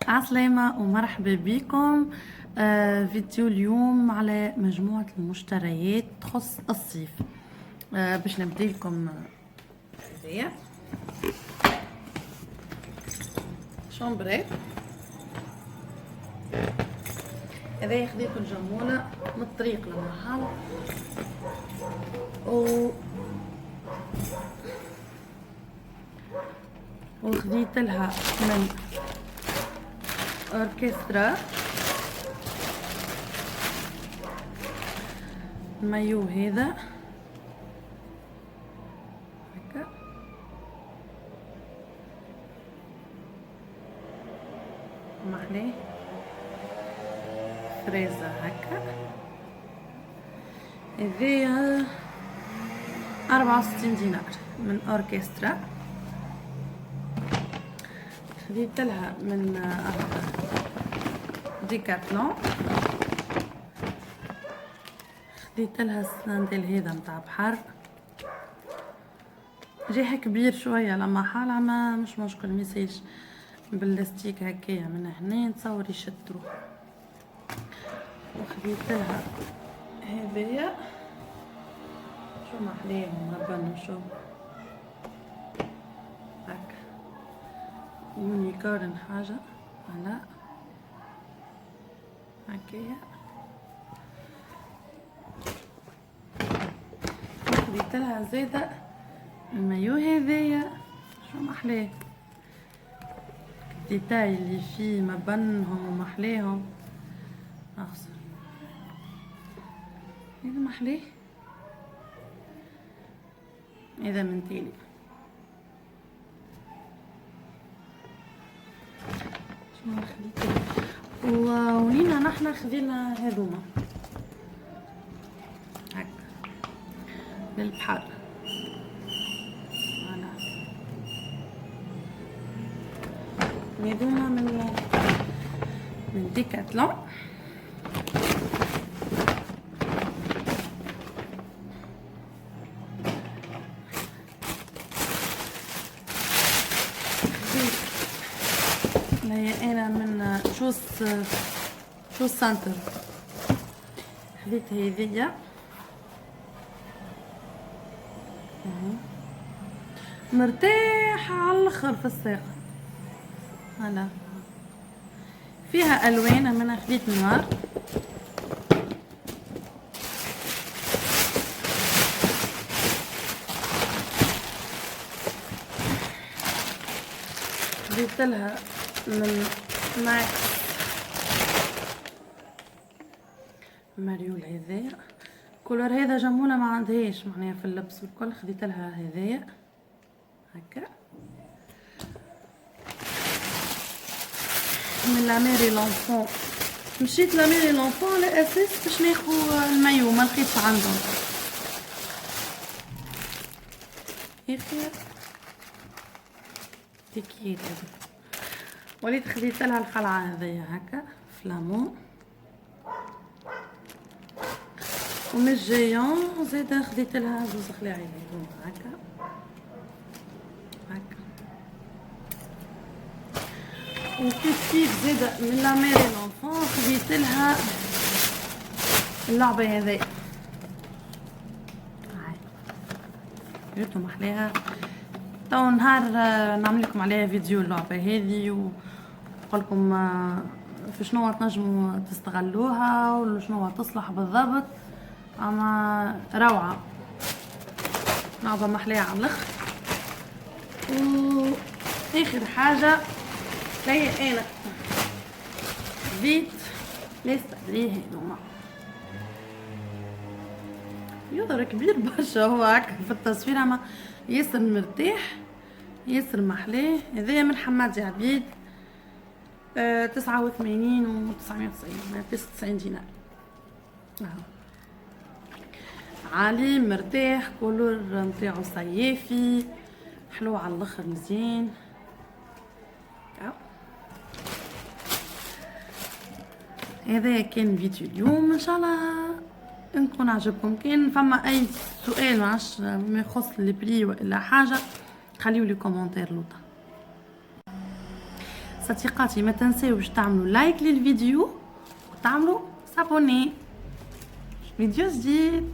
عسلامة ومرحبا بكم. فيديو اليوم على مجموعة المشتريات تخص الصيف. باش نبدأ لكم هذايا شومبري. هذايا خديت الجمونة من الطريق للمحل وخديت لها من اوركسترا المايو هذا هكا، محلاه فريزة هكا. هذايا 64 دينار من اوركسترا. خديت لها من ديكاتلون، خديت لها الساندل هذا متاع بحر، ريحه كبير شويه لما حالة ما مش مشكل، ميسيش باللاستيك هكايا من هنا نتصور يشدو. وخديت لها هذايا شو محليهم هبا شو هكا يونيكورن حاجه على هكايا. خديت لها زاده المايو هذايا شو محلاه، الديتاي اللي فيه مبنهم ومحلاهم اخسر. هذا محلاه، هذا من تالي. شنو خديت ولينا نحنا خذينا هذوما هكا للبحر. هذوما من ديكاتلون. هي انا من شوز سنتر خديت هذيا مرتاحة على الاخر في الساق. هلا فيها الوان، انا خديت نوار. خديت لها من ماكس ماريول هذايا كولر، هذا جمونة ما عندهاش معناها في اللبس والكل، خديت لها هذايا هكا من لا ميري لونفون. مشيت لا ميري لونفون على اساس باش ناخذ المايو، ما لقيتش عندهم اخر تيكيت. وليت خديت لها الخلعه هذيا هكا فلامون ومن جيون زيدا خديت لها جوز خلاعي هكا هكا. وكيف كيف زيدا من لا ميري لونفون خديت لها اللعبه هذي هاي جبتهم محلاها. تو نهار نعمل لكم عليها فيديو اللعبه هذه ونقول لكم في شنو تنجموا تستغلوها وشنو تصلح بالضبط. اما روعه لعبه محلاها على الاخر. واخر حاجه هي انا زيت لسه عليه هذوما، يظهر كبير برشا هو هكا في التصوير، اما ياسر مرتاح ياسر محلاه. هذايا من حمادي عبيد 89 و 990 99 دينار. عالي مرتاح، كولور نتاعو صيافي حلو على الاخر مزيان. هذا كان فيديو اليوم، ان شاء الله نكون عجبكم. كان فما اي سؤال معش ما يخص البري ولا حاجه خليوا لي كومنتير لوطا. صديقاتي ما تنسيوش تعملوا لايك للفيديو وتعملوا سابوني. فيديو جديد.